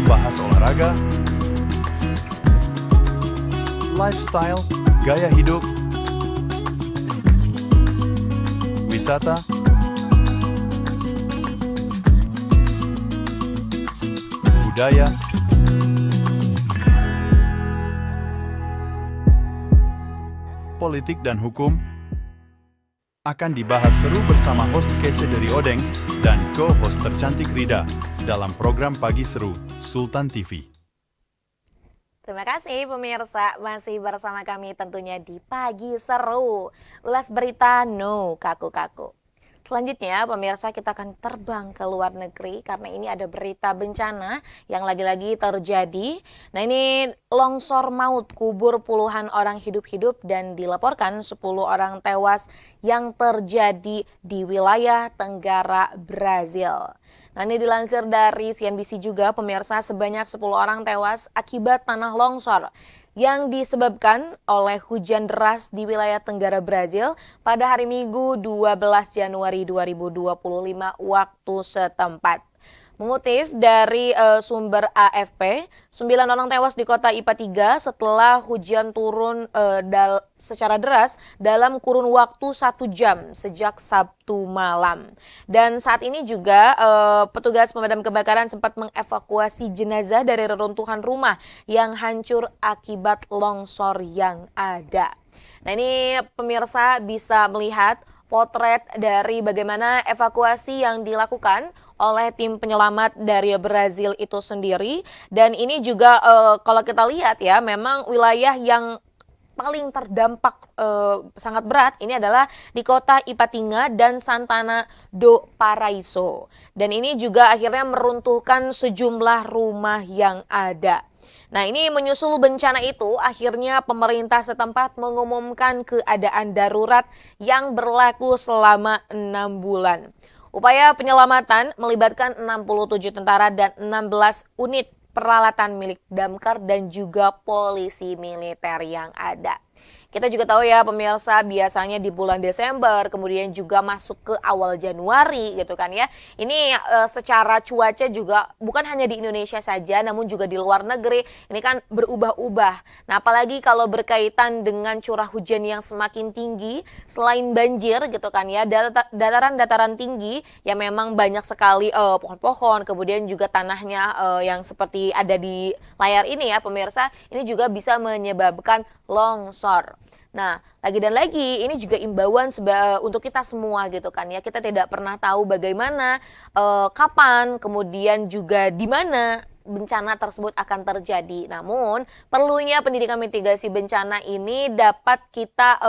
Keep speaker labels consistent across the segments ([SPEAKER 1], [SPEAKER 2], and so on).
[SPEAKER 1] membahas olahraga, lifestyle, gaya hidup, wisata, budaya, politik dan hukum akan dibahas seru bersama host kece dari Odeng dan co-host tercantik Rida dalam program Pagi Seru Sultan TV.
[SPEAKER 2] Terima kasih pemirsa, masih bersama kami tentunya di Pagi Seru. Ulas berita no kaku-kaku. Selanjutnya pemirsa, kita akan terbang ke luar negeri karena ini ada berita bencana yang lagi-lagi terjadi. Nah, ini longsor maut kubur puluhan orang hidup-hidup dan dilaporkan 10 orang tewas yang terjadi di wilayah Tenggara Brazil. Nah, ini dilansir dari CNBC juga pemirsa, sebanyak 10 orang tewas akibat tanah longsor yang disebabkan oleh hujan deras di wilayah Tenggara Brazil pada hari Minggu 12 Januari 2025 waktu setempat. Mengutip dari sumber AFP, 9 orang tewas di kota IPA 3 setelah hujan turun secara deras dalam kurun waktu 1 jam sejak Sabtu malam. Dan saat ini juga petugas pemadam kebakaran sempat mengevakuasi jenazah dari reruntuhan rumah yang hancur akibat longsor yang ada. Nah, ini pemirsa bisa melihat potret dari bagaimana evakuasi yang dilakukan oleh tim penyelamat dari Brazil itu sendiri. Dan ini juga kalau kita lihat ya, memang wilayah yang paling terdampak sangat berat ini adalah di kota Ipatinga dan Santana do Paraíso. Dan ini juga akhirnya meruntuhkan sejumlah rumah yang ada. Nah, ini menyusul bencana itu, akhirnya pemerintah setempat mengumumkan keadaan darurat yang berlaku selama 6 bulan. Upaya penyelamatan melibatkan 67 tentara dan 16 unit peralatan milik Damkar dan juga polisi militer yang ada. Kita juga tahu ya pemirsa, biasanya di bulan Desember kemudian juga masuk ke awal Januari gitu kan ya. Ini secara cuaca juga bukan hanya di Indonesia saja namun juga di luar negeri ini kan berubah-ubah. Nah, apalagi kalau berkaitan dengan curah hujan yang semakin tinggi, selain banjir gitu kan ya, dataran-dataran tinggi yang memang banyak sekali pohon-pohon, kemudian juga tanahnya yang seperti ada di layar ini ya pemirsa, ini juga bisa menyebabkan longsor. Nah, lagi dan lagi ini juga imbauan untuk kita semua gitu kan ya. Kita tidak pernah tahu bagaimana, kapan, kemudian juga di mana bencana tersebut akan terjadi. Namun, perlunya pendidikan mitigasi bencana ini dapat kita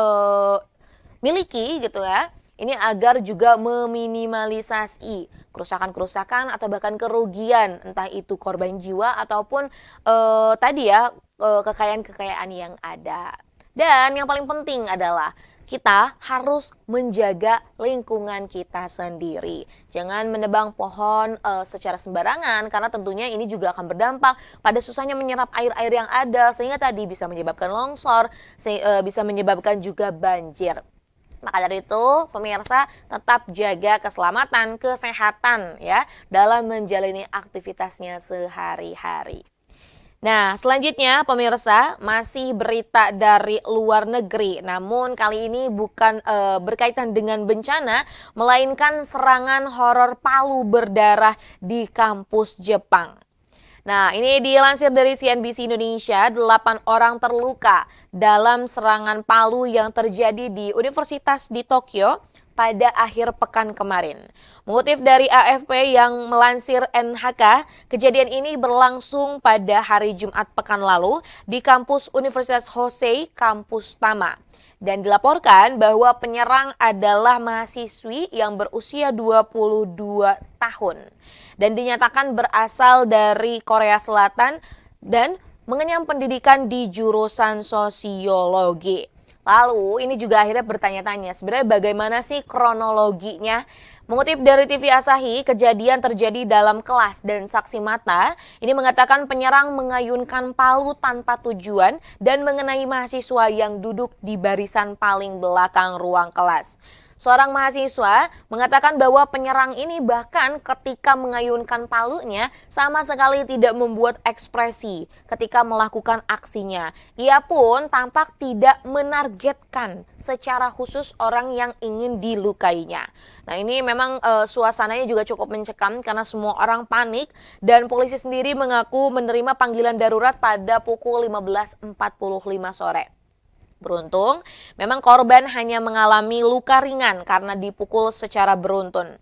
[SPEAKER 2] miliki gitu ya. Ini agar juga meminimalisasi kerusakan-kerusakan atau bahkan kerugian, entah itu korban jiwa ataupun tadi ya kekayaan-kekayaan yang ada. Dan yang paling penting adalah kita harus menjaga lingkungan kita sendiri. Jangan menebang pohon secara sembarangan karena tentunya ini juga akan berdampak pada susahnya menyerap air-air yang ada sehingga tadi bisa menyebabkan longsor, bisa menyebabkan juga banjir. Maka dari itu, pemirsa tetap jaga keselamatan, kesehatan ya dalam menjalani aktivitasnya sehari-hari. Nah, selanjutnya pemirsa, masih berita dari luar negeri. Namun kali ini bukan berkaitan dengan bencana, melainkan serangan horor palu berdarah di kampus Jepang. Nah, ini dilansir dari CNBC Indonesia, 8 orang terluka dalam serangan palu yang terjadi di Universitas di Tokyo pada akhir pekan kemarin. Mengutip dari AFP yang melansir NHK, kejadian ini berlangsung pada hari Jumat pekan lalu di kampus Universitas Hosei, kampus Tama. Dan dilaporkan bahwa penyerang adalah mahasiswi yang berusia 22 tahun. Dan dinyatakan berasal dari Korea Selatan dan mengenyam pendidikan di jurusan sosiologi. Lalu ini juga akhirnya bertanya-tanya sebenarnya bagaimana sih kronologinya. Mengutip dari TV Asahi, kejadian terjadi dalam kelas dan saksi mata ini mengatakan penyerang mengayunkan palu tanpa tujuan dan mengenai mahasiswa yang duduk di barisan paling belakang ruang kelas. Seorang mahasiswa mengatakan bahwa penyerang ini bahkan ketika mengayunkan palunya sama sekali tidak membuat ekspresi ketika melakukan aksinya. Ia pun tampak tidak menargetkan secara khusus orang yang ingin dilukainya. Nah, ini memang suasananya juga cukup mencekam karena semua orang panik dan polisi sendiri mengaku menerima panggilan darurat pada pukul 15.45 sore. Beruntung, memang korban hanya mengalami luka ringan karena dipukul secara beruntun.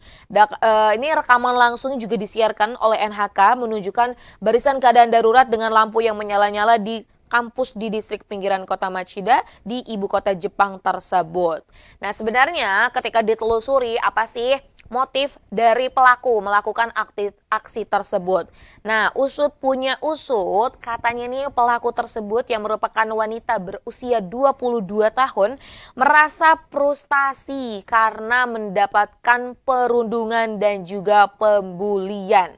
[SPEAKER 2] Ini rekaman langsung juga disiarkan oleh NHK menunjukkan barisan keadaan darurat dengan lampu yang menyala-nyala di kampus di distrik pinggiran kota Machida di ibu kota Jepang tersebut. Nah, sebenarnya ketika ditelusuri apa sih motif dari pelaku melakukan aksi tersebut. Nah, usut punya usut, katanya nih pelaku tersebut yang merupakan wanita berusia 22 tahun merasa frustasi karena mendapatkan perundungan dan juga pembulian.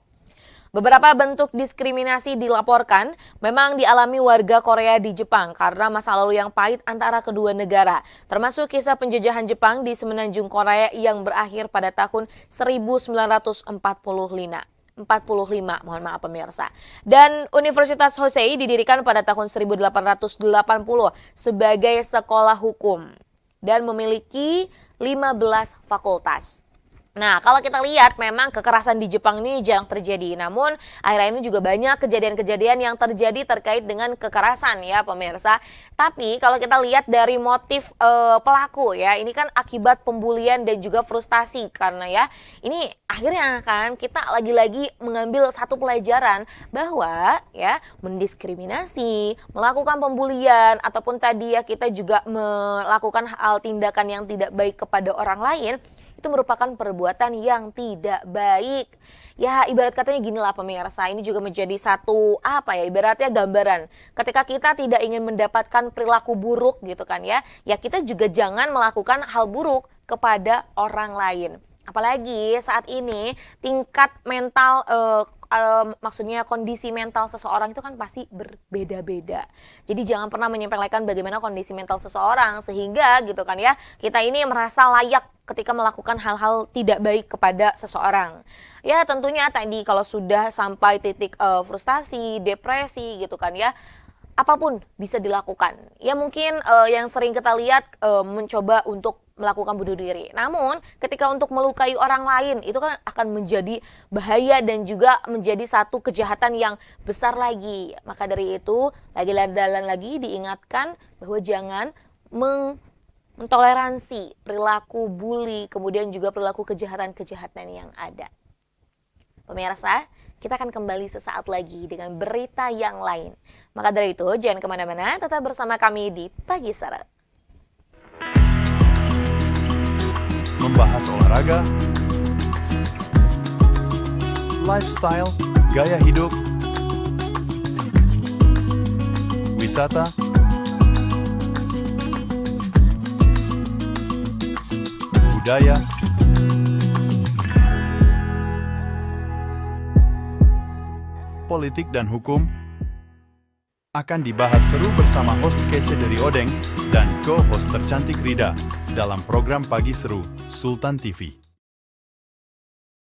[SPEAKER 2] Beberapa bentuk diskriminasi dilaporkan memang dialami warga Korea di Jepang karena masa lalu yang pahit antara kedua negara, termasuk kisah penjajahan Jepang di semenanjung Korea yang berakhir pada tahun 1945. Mohon maaf pemirsa. Dan Universitas Hosei didirikan pada tahun 1880 sebagai sekolah hukum dan memiliki 15 fakultas. Nah, kalau kita lihat memang kekerasan di Jepang ini jarang terjadi. Namun, akhir-akhir ini juga banyak kejadian-kejadian yang terjadi terkait dengan kekerasan ya pemirsa. Tapi kalau kita lihat dari motif pelaku ya, ini kan akibat pembulian dan juga frustasi karena ya ini akhirnya kan kita lagi-lagi mengambil satu pelajaran bahwa ya mendiskriminasi, melakukan pembulian ataupun tadi ya kita juga melakukan hal tindakan yang tidak baik kepada orang lain itu merupakan perbuatan yang tidak baik. Ya ibarat katanya gini lah pemirsa, ini juga menjadi satu ibaratnya gambaran. Ketika kita tidak ingin mendapatkan perilaku buruk gitu kan ya kita juga jangan melakukan hal buruk kepada orang lain. Apalagi saat ini tingkat mental maksudnya kondisi mental seseorang itu kan pasti berbeda-beda. Jadi jangan pernah menyepelekan bagaimana kondisi mental seseorang sehingga gitu kan ya kita ini merasa layak ketika melakukan hal-hal tidak baik kepada seseorang. Ya tentunya tadi kalau sudah sampai titik frustasi, depresi gitu kan ya, apapun bisa dilakukan. Ya mungkin yang sering kita lihat mencoba untuk melakukan bunuh diri. Namun ketika untuk melukai orang lain itu kan akan menjadi bahaya dan juga menjadi satu kejahatan yang besar lagi. Maka dari itu lagi diingatkan bahwa jangan mentoleransi perilaku bully, kemudian juga perilaku kejahatan-kejahatan yang ada. Pemirsa, kita akan kembali sesaat lagi dengan berita yang lain. Maka dari itu, jangan kemana-mana, tetap bersama kami di Pagi Seru.
[SPEAKER 1] Membahas olahraga, lifestyle, gaya hidup, wisata, budaya, politik dan hukum akan dibahas seru bersama host kece dari Odeng dan co-host tercantik Rida dalam program Pagi Seru Sultan TV.